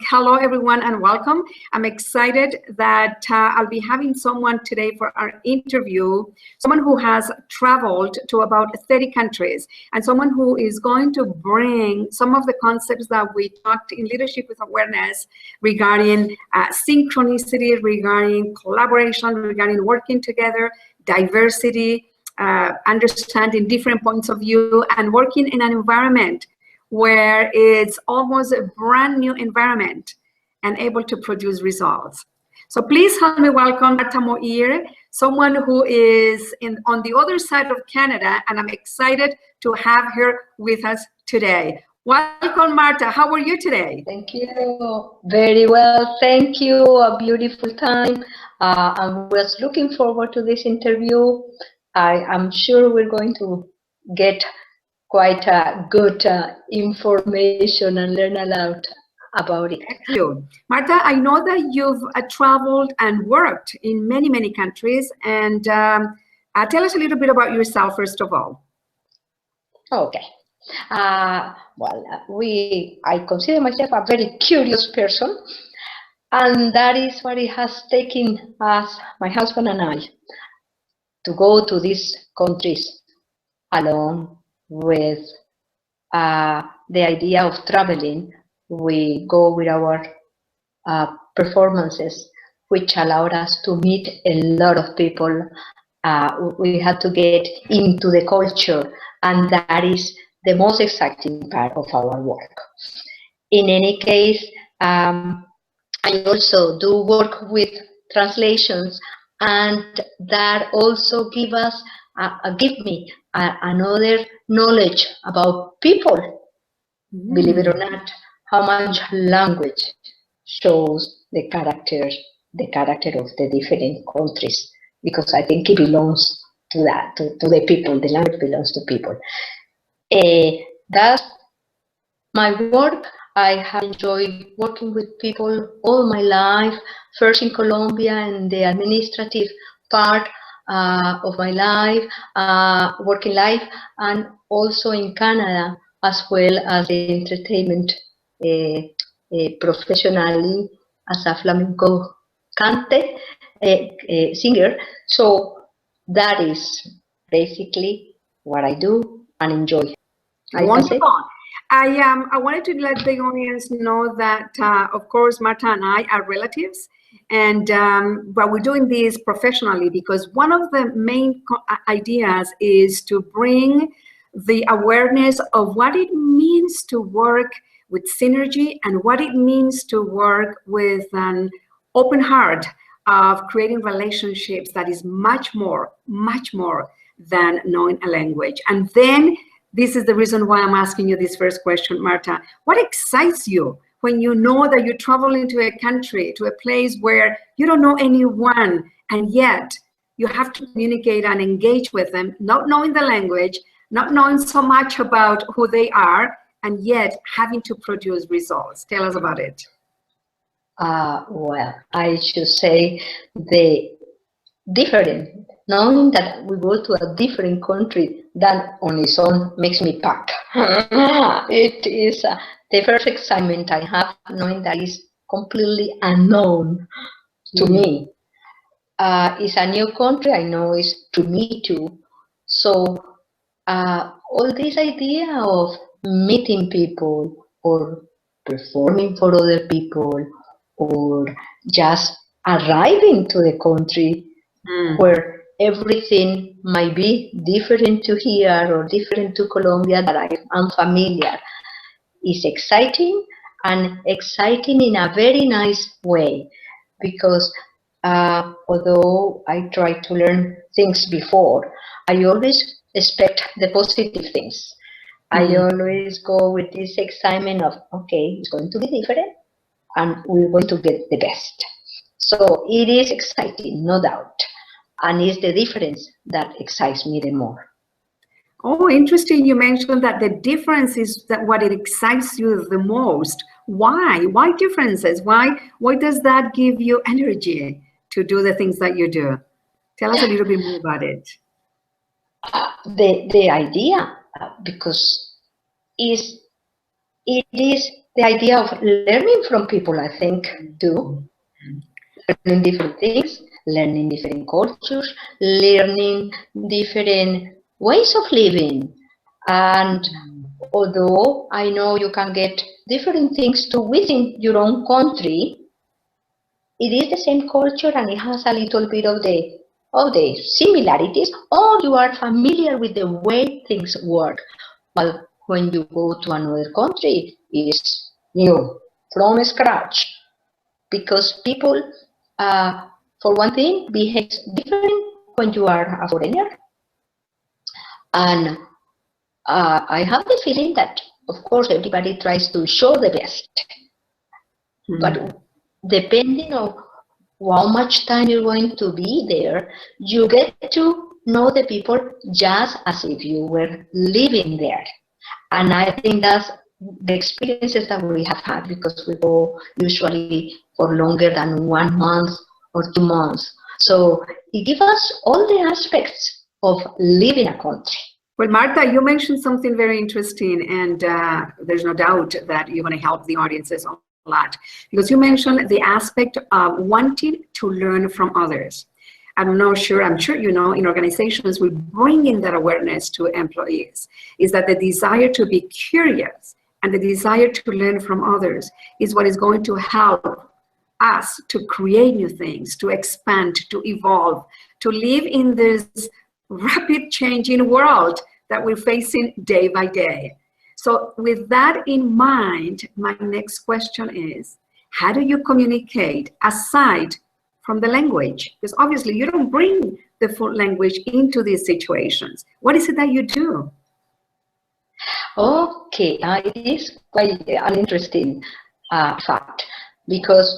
Hello, everyone, and welcome. I'm excited that I'll be having someone today for our interview, someone who has traveled to about 30 countries, and someone who is going to bring some of the concepts that we talked in Leadership with Awareness regarding synchronicity, regarding collaboration, regarding working together, diversity, understanding different points of view, and working in an environment where it's almost a brand new environment and able to produce results. So please help me welcome Marta Moir, someone who is on the other side of Canada, and I'm excited to have her with us today. Welcome, Marta. How are you today? Thank you. Very well. Thank you. A beautiful time. I was looking forward to this interview. I'm sure we're going to get quite good information and learn a lot about it. Thank you. Marta, I know that you've traveled and worked in many, many countries. And tell us a little bit about yourself, first of all. Okay. I consider myself a very curious person. And that is what it has taken us, my husband and I, to go to these countries alone. With the idea of traveling, we go with our performances, which allowed us to meet a lot of people. We had to get into the culture, and that is the most exciting part of our work. In any case, I also do work with translations, and that also give me another knowledge about people. Believe it or not, how much language shows the character of the different countries, because I think it belongs to the people. The language belongs to people. That's my work. I have enjoyed working with people all my life, first in Colombia in the administrative part of my life, working life, and also in Canada, as well as the entertainment professionally as a flamenco cante singer. So that is basically what I do and enjoy. Wonderful. I wanted to let the audience know that, of course, Marta and I are relatives, and but we're doing this professionally because one of the main ideas is to bring the awareness of what it means to work with synergy and what it means to work with an open heart of creating relationships that is much more than knowing a language. And then this is the reason why I'm asking you this first question, Marta. What excites you when you know that you travel into a country, to a place where you don't know anyone, and yet you have to communicate and engage with them, not knowing the language, not knowing so much about who they are, and yet having to produce results? Tell us about it. Well, I should say the different. Knowing that we go to a different country, that on its own makes me pack. It is the first excitement I have, knowing that it's completely unknown to me. It's a new country, I know it's to me too. So all this idea of meeting people or performing for other people or just arriving to the country where everything might be different to here or different to Colombia that I am familiar. It's exciting, and exciting in a very nice way, because although I try to learn things before, I always expect the positive things. I always go with this excitement of, okay, it's going to be different and we're going to get the best. So it is exciting, no doubt. And it's the difference that excites me the more. Oh, interesting. You mentioned that the difference is that what it excites you the most. Why? Why differences? Why does that give you energy to do the things that you do? Tell us a little bit more about it. The idea, because it is the idea of learning from people, I think, too. Learning different things, learning different cultures, learning different ways of living. And although I know you can get different things too within your own country, it is the same culture and it has a little bit of the similarities, or you are familiar with the way things work. But when you go to another country, it's new from scratch, because people, for one thing, behave different when you are a foreigner. And I have the feeling that, of course, everybody tries to show the best, but depending on how much time you're going to be there, you get to know the people just as if you were living there. And I think that's the experiences that we have had, because we go usually for longer than 1 month or 2 months. So it gives us all the aspects of living a country. Well, Marta, you mentioned something very interesting, and there's no doubt that you're going to help the audiences a lot, because you mentioned the aspect of wanting to learn from others. I'm sure you know, in organizations, we bring in that awareness to employees, is that the desire to be curious and the desire to learn from others is what is going to help us to create new things, to expand, to evolve, to live in this rapid changing world that we're facing day by day. So with that in mind, my next question is, how do you communicate aside from the language? Because obviously you don't bring the full language into these situations. What is it that you do? Okay, it is quite an interesting fact, because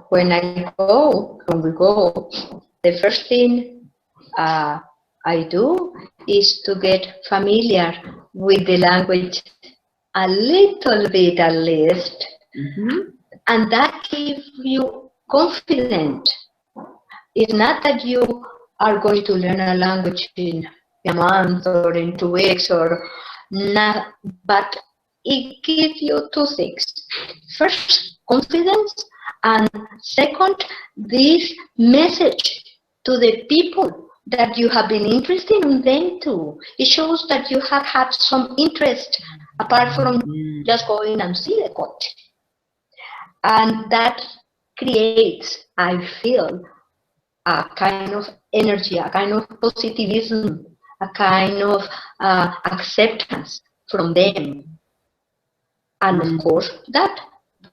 when we go, the first thing I do is to get familiar with the language a little bit at least, and that gives you confidence. It's not that you are going to learn a language in a month or in 2 weeks or not, but it gives you two things. First, confidence, and second, this message to the people that you have been interested in them too. It shows that you have had some interest apart from just going and see the country. And that creates, I feel, a kind of energy, a kind of positivism, a kind of acceptance from them. And of course, that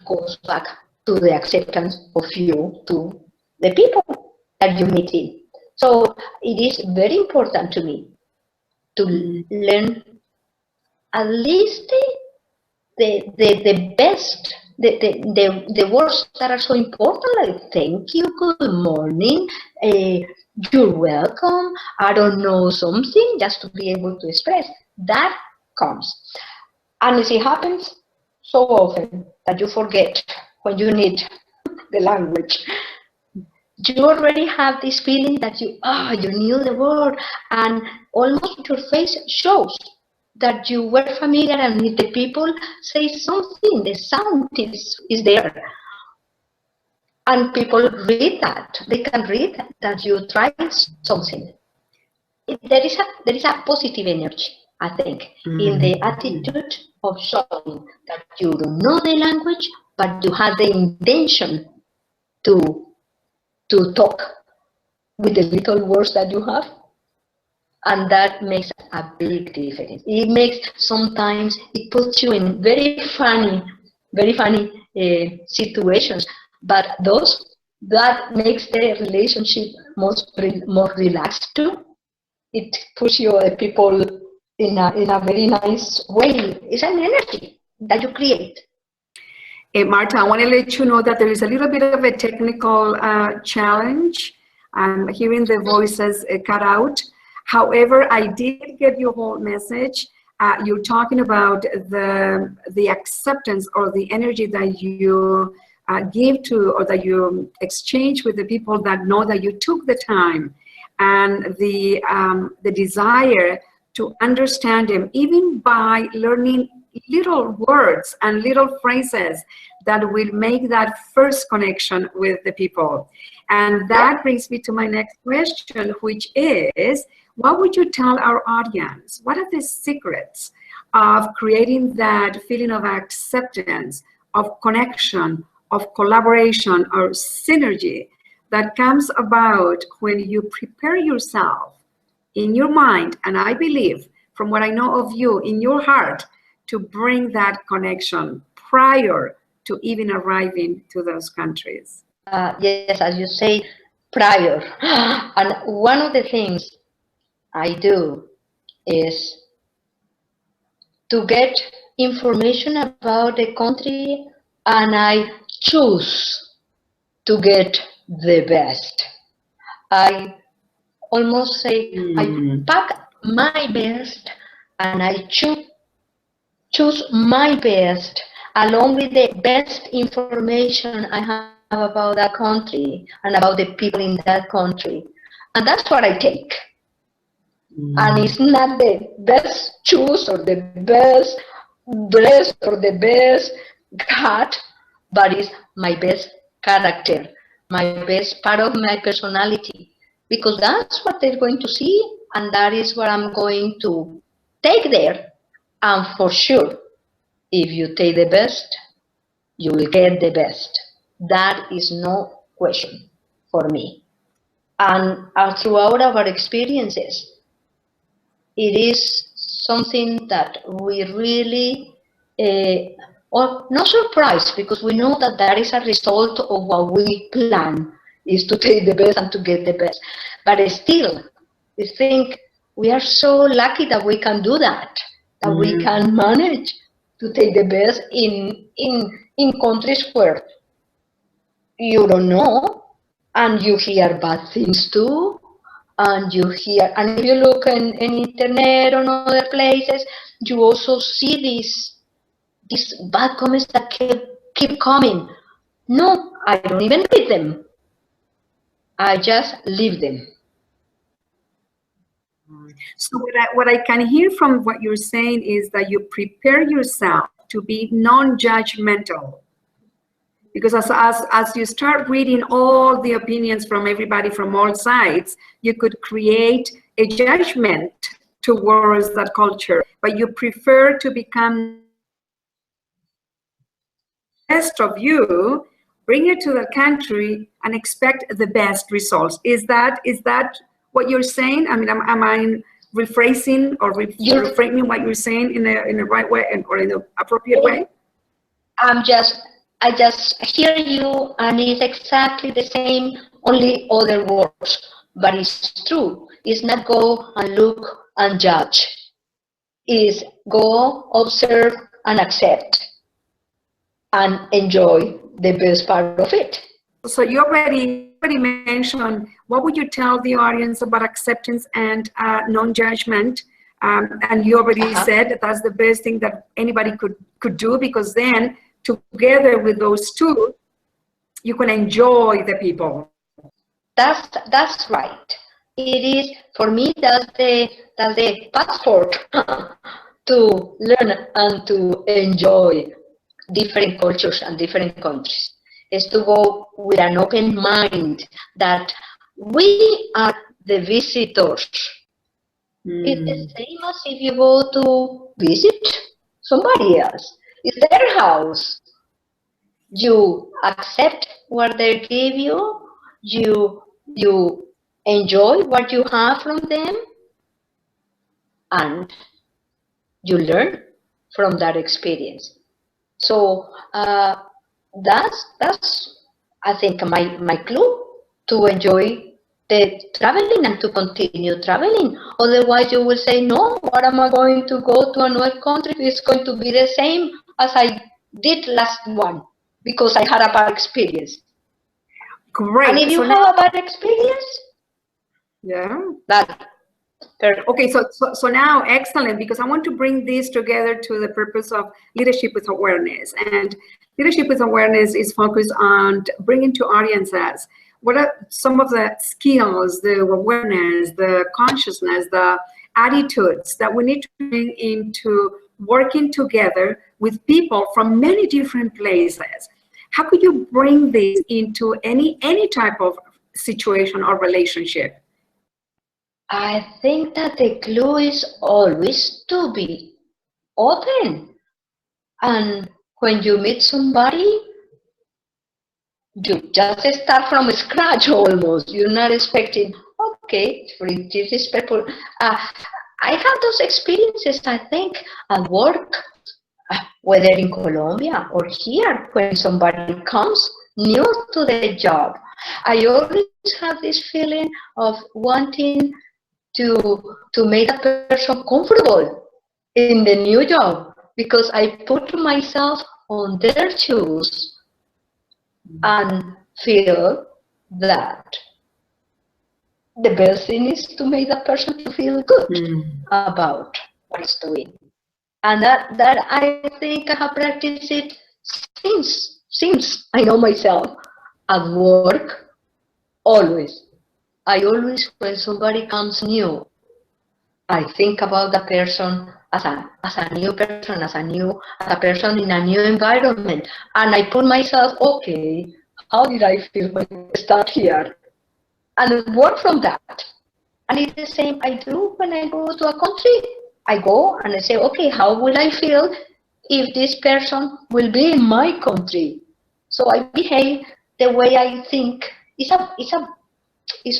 goes back to the acceptance of you to the people that you meet in. So it is very important to me to learn at least the best, the words that are so important, like thank you, good morning, you're welcome, I don't know, something, just to be able to express. That comes. And it happens so often that you forget when you need the language. You already have this feeling that you knew the word, and almost your face shows that you were familiar, and if the people say something, the sound is there. And people read that. They can read that you tried something. There is a positive energy, I think, in the attitude of showing that you don't know the language, but you have the intention to talk with the little words that you have, and that makes a big difference. It makes, sometimes it puts you in very funny situations, but that makes the relationship more relaxed too. It puts you people in a very nice way. It's an energy that you create. Marta, I want to let you know that there is a little bit of a technical challenge. I'm hearing the voices cut out. However, I did get your whole message. You're talking about the acceptance or the energy that you give to, or that you exchange with the people that know that you took the time, and the desire to understand them, even by learning little words and little phrases that will make that first connection with the people. And that brings me to my next question, which is, what would you tell our audience? What are the secrets of creating that feeling of acceptance, of connection, of collaboration, or synergy that comes about when you prepare yourself in your mind, and I believe, from what I know of you, in your heart, to bring that connection prior to even arriving to those countries? Yes, as you say, prior. And one of the things I do is to get information about the country, and I choose to get the best. I almost say I pack my best and I choose my best along with the best information I have about that country and about the people in that country. And that's what I take. And it's not the best shoes or the best dress or the best hat, but it's my best character, my best part of my personality. Because that's what they're going to see, and that is what I'm going to take there. And for sure, if you take the best, you will get the best. That is no question for me. And throughout our experiences, it is something that we really are not surprised, because we know that that is a result of what we plan, is to take the best and to get the best. But still, I think we are so lucky that we can do that, that we can manage to take the best in countries where you don't know, and you hear bad things too, and you hear, and if you look in internet or other places, you also see these bad comments that keep coming. No, I don't even read them. I just leave them. So what I can hear from what you're saying is that you prepare yourself to be non-judgmental. Because as you start reading all the opinions from everybody from all sides, you could create a judgment towards that culture. But you prefer to become the best of you, bring it to the country, and expect the best results. Is that what you're saying? I mean, am I rephrasing or reframing what you're saying in the right way or in the appropriate way? I just hear you, and it's exactly the same, only other words. But it's true. It's not go and look and judge. It's go, observe, and accept, and enjoy the best part of it. So you already mentioned, what would you tell the audience about acceptance and non-judgment? And you already said that that's the best thing that anybody could do, because then together with those two, you can enjoy the people. That's right. It is, for me, that's the passport to learn and to enjoy different cultures and different countries. Is to go with an open mind that we are the visitors. It's the same as if you go to visit somebody else. It's their house. You accept what they give you. You enjoy what you have from them, and you learn from that experience. So that's I think my clue to enjoy the traveling and to continue traveling. Otherwise, you will say, no, what am I going to go to another country? It's going to be the same as I did last one, because I had a bad experience. Great. And if you have a bad experience, okay, so now, excellent, because I want to bring this together to the purpose of leadership with awareness. And leadership with awareness is focused on bringing to audiences what are some of the skills, the awareness, the consciousness, the attitudes that we need to bring into working together with people from many different places. How could you bring this into any type of situation or relationship? I think that the clue is always to be open. And when you meet somebody, you just start from scratch almost. You're not expecting, okay, for this people. I have those experiences, I think, at work, whether in Colombia or here, when somebody comes new to the job. I always have this feeling of wanting to make that person comfortable in the new job, because I put myself on their shoes and feel that the best thing is to make that person to feel good about what he's doing. And that I think I have practiced it since I know myself. At work, always. I always, when somebody comes new, I think about the person as a new person, as a person in a new environment, and I put myself, okay, how did I feel when I start here, and work from that. And it's the same I do when I go to a country. I go and I say, okay, how will I feel if this person will be in my country? So I behave the way I think. It's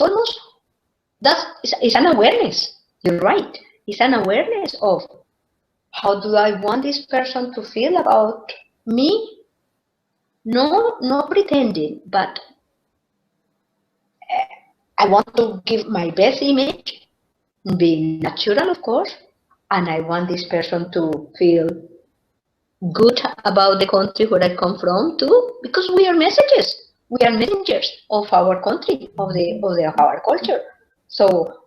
almost it's an awareness. You're right. It's an awareness of how do I want this person to feel about me? No, not pretending, but I want to give my best image, being natural, of course, and I want this person to feel good about the country where I come from too, because we are messages. We are messengers of our country, of our culture. So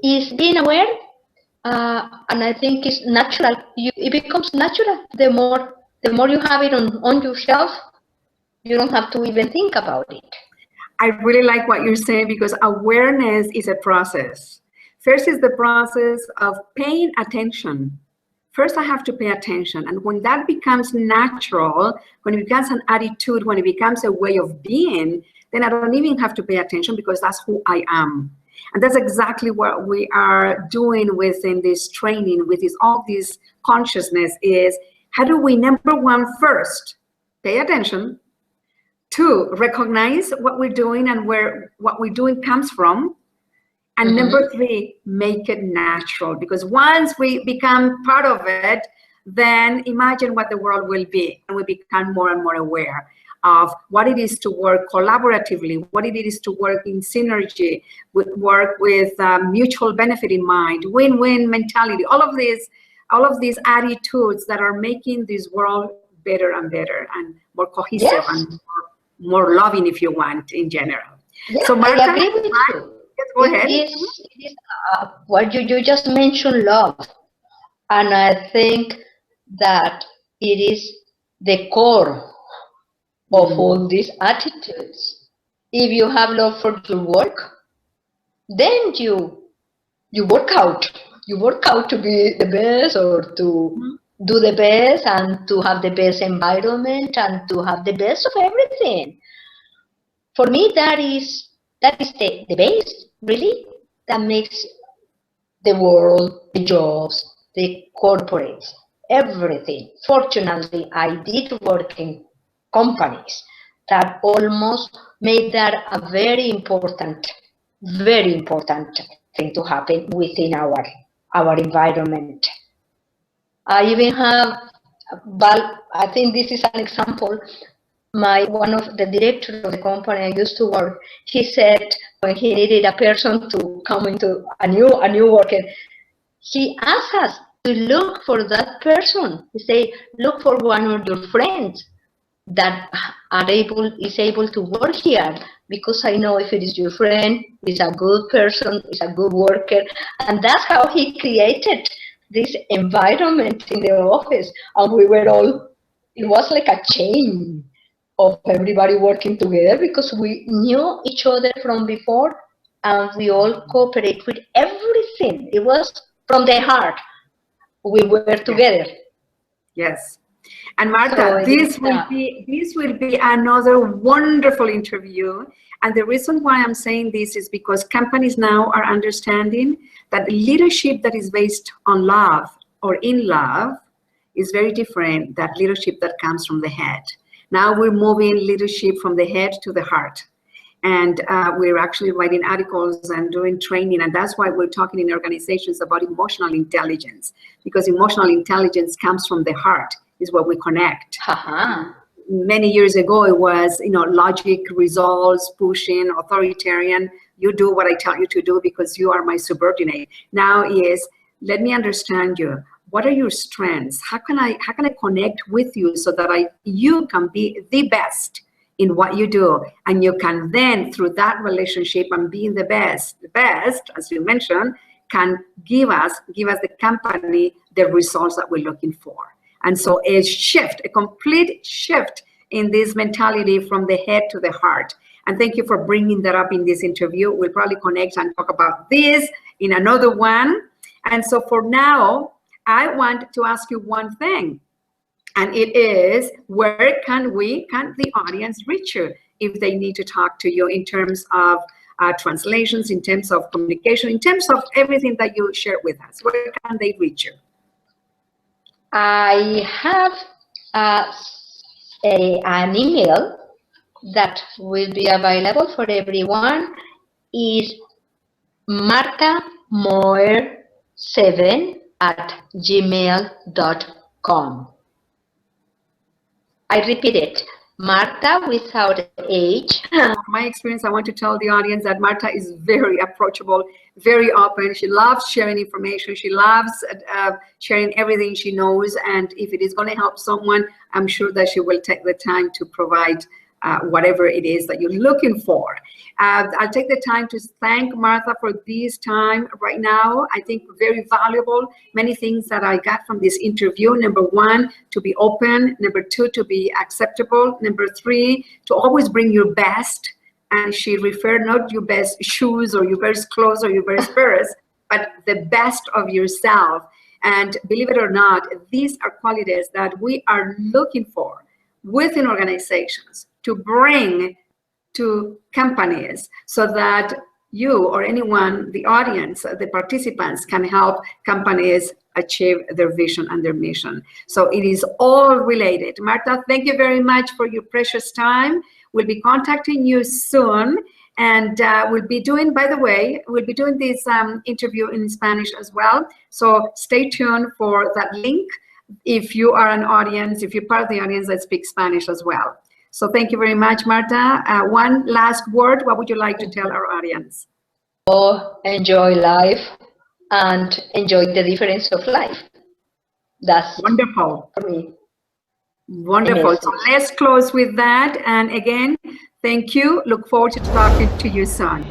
is being aware, and I think it's natural. It becomes natural the more you have it on yourself. You don't have to even think about it. I really like what you're saying, because awareness is a process. First is the process of paying attention. First, I have to pay attention. And when that becomes natural, when it becomes an attitude, when it becomes a way of being, then I don't even have to pay attention, because that's who I am. And that's exactly what we are doing within this training, with all this consciousness, is how do we, number one, first, pay attention. Two, recognize what we're doing and where what we're doing comes from. And number three, make it natural. Because once we become part of it, then imagine what the world will be. And we become more and more aware of what it is to work collaboratively, what it is to work in synergy, work with mutual benefit in mind, win-win mentality, all of these attitudes that are making this world better and better and more cohesive. Yes. And more loving, if you want, in general. Yeah, so Marta, I agree with you. Yes, go ahead. It is what you just mentioned, love. And I think that it is the core of all these attitudes. If you have love for your work, then you work out. You work out to be the best, or to do the best, and to have the best environment, and to have the best of everything. For me, that is the base, really, that makes the world, the jobs, the corporates, everything. Fortunately, I did work in companies that almost made that a very important thing to happen within our environment. I even have, I think this is an example. One of the directors of the company I used to work, he said when he needed a person to come into a new worker, he asked us to look for that person. He said, look for one of your friends that is able to work here, because I know if it is your friend, is a good person, is a good worker. And that's how he created this environment in the office. And we were all, it was like a chain of everybody working together, because we knew each other from before, and we all cooperate with everything. It was from the heart. we were together. Yes. And Marta, So this will be another wonderful interview. And the reason why I'm saying this is because companies now are understanding that leadership that is based on love or in love is very different than leadership that comes from the head. Now we're moving leadership from the head to the heart. And we're actually writing articles and doing training. And that's why we're talking in organizations about emotional intelligence, because emotional intelligence comes from the heart, is what we connect. Many years ago, it was, logic, results, pushing, authoritarian. You do what I tell you to do because you are my subordinate. Now is, let me understand you. What are your strengths? How can I connect with you so that you can be the best in what you do, and you can then, through that relationship and being the best, as you mentioned, can give us the company the results that we're looking for. And so a complete shift in this mentality from the head to the heart. And thank you for bringing that up in this interview. We'll probably connect and talk about this in another one. And so for now, I want to ask you one thing. And it is, where can the audience reach you if they need to talk to you in terms of translations, in terms of communication, in terms of everything that you share with us? Where can they reach you? I have an email that will be available for everyone. Is martamoir7@gmail.com. I repeat it, Marta without H. From my experience, I want to tell the audience that Marta is very approachable, very open. She loves sharing information. She loves sharing everything she knows. And if it is going to help someone, I'm sure that she will take the time to provide whatever it is that you're looking for. I'll take the time to thank Marta for this time right now. I think very valuable. Many things that I got from this interview. Number one, to be open. Number two, to be acceptable. Number three, to always bring your best. And she referred not your best shoes or your best clothes or your best purse, but the best of yourself. And believe it or not, these are qualities that we are looking for within organizations to bring to companies so that you or anyone, the audience, the participants, can help companies achieve their vision and their mission. So it is all related. Marta, thank you very much for your precious time. We'll be contacting you soon. And we'll be doing, by the way, we'll be doing this interview in Spanish as well. So stay tuned for that link if you are an audience, if you're part of the audience that speaks Spanish as well. So thank you very much, Marta. One last word. What would you like to tell our audience? Oh, enjoy life and enjoy the difference of life. That's wonderful for me. Wonderful. So let's close with that. And again, thank you. Look forward to talking to you soon.